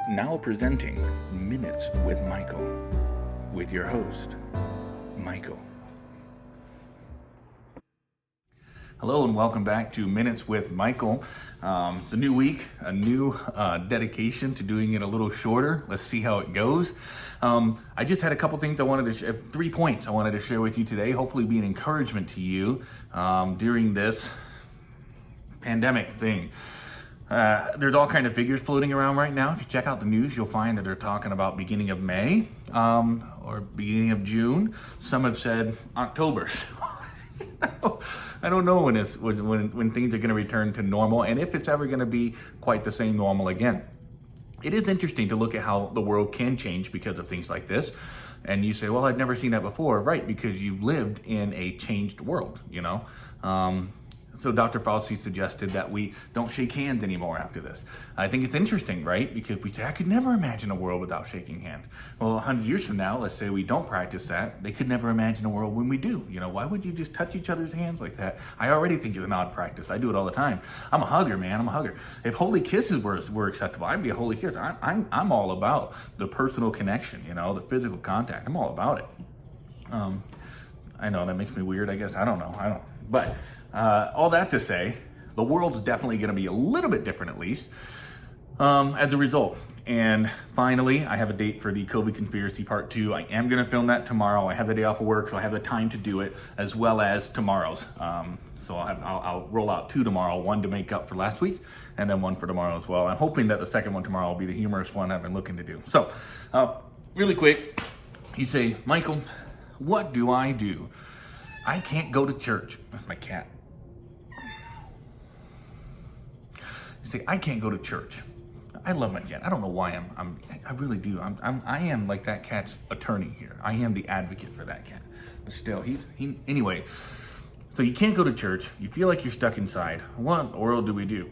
Now presenting Minutes with Michael, with your host, Michael. Hello and welcome back to Minutes with Michael. It's a new week, a new dedication to doing it a little shorter. Let's see how it goes. I just had a couple things I wanted to 3 points I wanted to share with you today, hopefully be an encouragement to you during this pandemic thing. There's all kind of figures floating around right now. If you check out the news, you'll find that they're talking about beginning of May or beginning of June. Some have said October. I don't know when things are going to return to normal and if it's ever going to be quite the same normal again. It is interesting to look at how the world can change because of things like this. And you say, well, I've never seen that before. Right, because you've lived in a changed world, you know. So Dr. Fauci suggested that we don't shake hands anymore after this. I think it's interesting, right? Because we say, I could never imagine a world without shaking hands. Well, 100 years from now, let's say we don't practice that. They could never imagine a world when we do. You know, why would you just touch each other's hands like that? I already think it's an odd practice. I do it all the time. I'm a hugger, man. I'm a hugger. If holy kisses were acceptable, I'd be a holy kiss. I'm all about the personal connection, you know, the physical contact. I'm all about it. I know that makes me weird, I guess. I don't know. But all that to say, the world's definitely going to be a little bit different, at least, as a result. And finally, I have a date for the COVID Conspiracy Part 2. I am going to film that tomorrow. I have the day off of work, so I have the time to do it, as well as tomorrow's. So I'll roll out 2 tomorrow, 1 to make up for last week, and then 1 for tomorrow as well. I'm hoping that the second one tomorrow will be the humorous one I've been looking to do. So, really quick, you say, Michael, what do? I can't go to church. That's my cat. You say, I can't go to church. I love my cat. I don't know why I really do. I am like that cat's attorney here. I am the advocate for that cat. But still, anyway. So you can't go to church. You feel like you're stuck inside. What in the world do we do?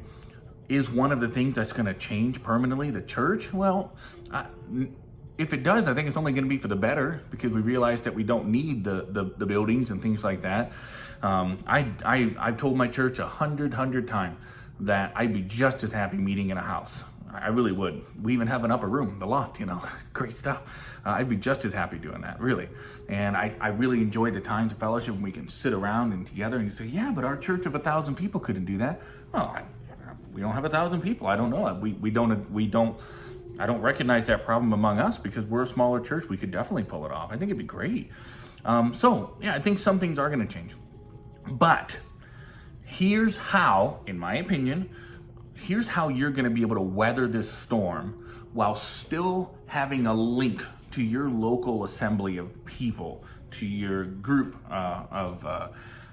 Is one of the things that's going to change permanently the church? Well, if it does, I think it's only going to be for the better because we realize that we don't need the buildings and things like that. I've told my church 100 times that I'd be just as happy meeting in a house. I really would. We even have an upper room, the loft, you know, great stuff. I'd be just as happy doing that, really. And I really enjoy the times of fellowship when we can sit around and together and you say, yeah, but our church of 1,000 people couldn't do that. Well, we don't have 1,000 people. I don't know. I don't recognize that problem among us because we're a smaller church. We could definitely pull it off. I think it'd be great. So yeah, I think some things are going to change. But here's how, in my opinion, here's how you're going to be able to weather this storm while still having a link to your local assembly of people, to your group of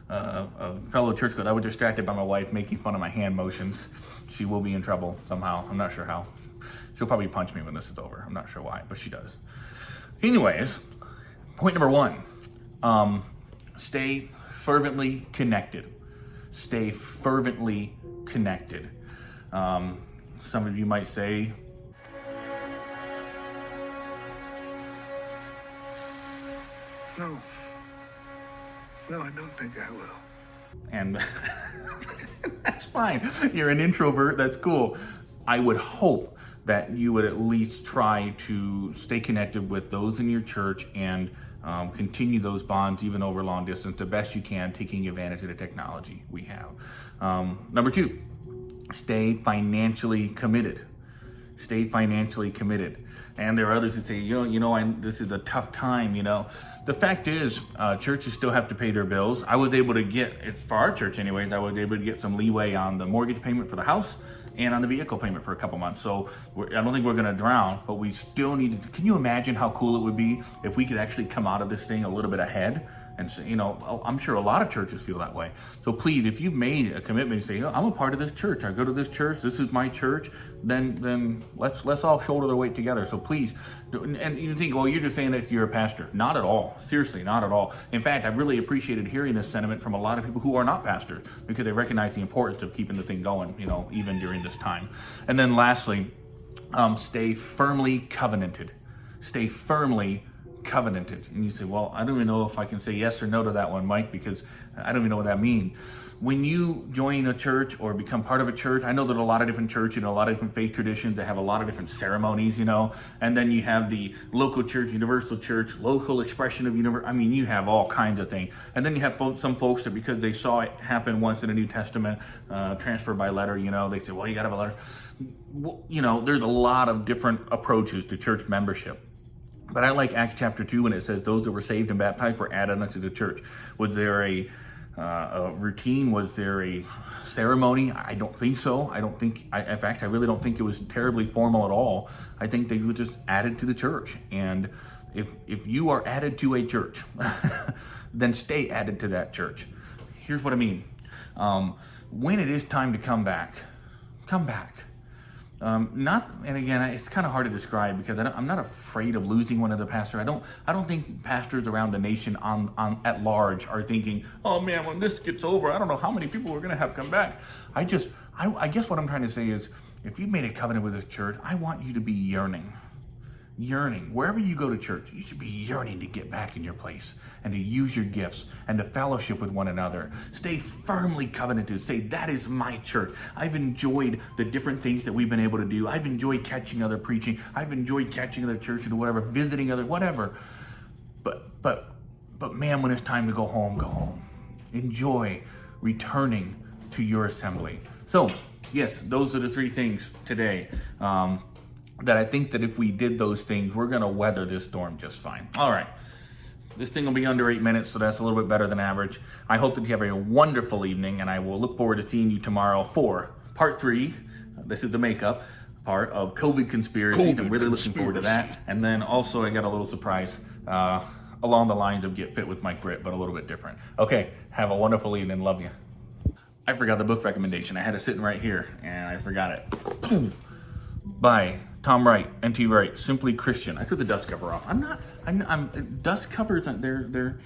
fellow churchgoers. I was distracted by my wife making fun of my hand motions. She will be in trouble somehow. I'm not sure how. She'll probably punch me when this is over. I'm not sure why, but she does. Anyways, point number 1, stay fervently connected. Stay fervently connected. Some of you might say, No, I don't think I will. and that's fine. You're an introvert. That's cool. I would hope that you would at least try to stay connected with those in your church and continue those bonds even over long distance the best you can, taking advantage of the technology we have. Number 2, stay financially committed. Stay financially committed. And there are others that say, this is a tough time, you know. The fact is, churches still have to pay their bills. I was able to get, for our church anyways, I was able to get some leeway on the mortgage payment for the house and on the vehicle payment for a couple months. So I don't think we're gonna drown, but we still need to, can you imagine how cool it would be if we could actually come out of this thing a little bit ahead? And so, I'm sure a lot of churches feel that way. So please, if you've made a commitment, say, I'm a part of this church. I go to this church. This is my church. Then let's all shoulder the weight together. So please, and you think, well, you're just saying that if you're a pastor. Not at all. Seriously, not at all. In fact, I really appreciated hearing this sentiment from a lot of people who are not pastors because they recognize the importance of keeping the thing going, even during this time. And then lastly, stay firmly covenanted. Stay firmly covenanted. And you say, well, I don't even know if I can say yes or no to that one, Mike, because I don't even know what that means. When you join a church or become part of a church, I know that a lot of different churches and a lot of different faith traditions that have a lot of different ceremonies, and then you have the local church, universal church, local expression of universe. I mean, you have all kinds of things. And then you have some folks that because they saw it happen once in the New Testament, transfer by letter, they say, well, you got to have a letter. There's a lot of different approaches to church membership. But I like Acts chapter 2 when it says those that were saved and baptized were added unto the church. Was there a routine? Was there a ceremony? I don't think so. In fact, I really don't think it was terribly formal at all. I think they were just added to the church. And if you are added to a church, then stay added to that church. Here's what I mean. When it is time to come back, come back. And again, it's kind of hard to describe because I'm not afraid of losing one of the pastors. I don't think pastors around the nation on at large are thinking, oh man, when this gets over, I don't know how many people we're going to have come back. I guess what I'm trying to say is, if you've made a covenant with this church, I want you to be yearning. Wherever you go to church, you should be yearning to get back in your place and to use your gifts and to fellowship with one another. Stay firmly covenanted. Say, that is my church. I've enjoyed the different things that we've been able to do. I've enjoyed catching other preaching. I've enjoyed catching other churches or whatever, visiting other, whatever. But man, when it's time to go home, go home. Enjoy returning to your assembly. So, yes, those are the three things today. That I think that if we did those things, we're going to weather this storm just fine. All right. This thing will be under 8 minutes, so that's a little bit better than average. I hope that you have a wonderful evening, and I will look forward to seeing you tomorrow for part 3. This is the makeup part of COVID conspiracies. I'm really looking forward to that. And then also I got a little surprise along the lines of Get Fit with Mike Britt, but a little bit different. Okay. Have a wonderful evening. Love you. I forgot the book recommendation. I had it sitting right here, and I forgot it. By Tom Wright, N.T. Wright, Simply Christian. I took the dust cover off. I'm dust covers. They're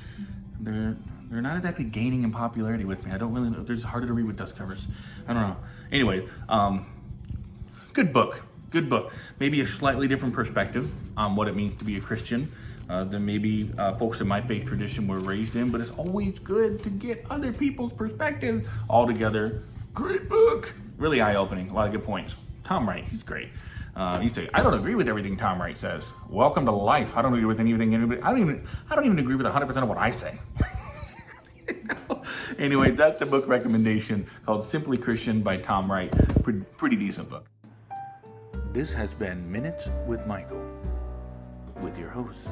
not exactly gaining in popularity with me. I don't really know. They're just harder to read with dust covers. I don't know. Anyway, good book. Maybe a slightly different perspective on what it means to be a Christian than maybe folks in my faith tradition were raised in. But it's always good to get other people's perspectives all together. Great book. Really eye-opening. A lot of good points. Tom Wright, he's great. You say, I don't agree with everything Tom Wright says. Welcome to life. I don't agree with anything. I don't even agree with 100% of what I say. Anyway, that's the book recommendation called Simply Christian by Tom Wright. Pretty decent book. This has been Minutes with Michael, with your host,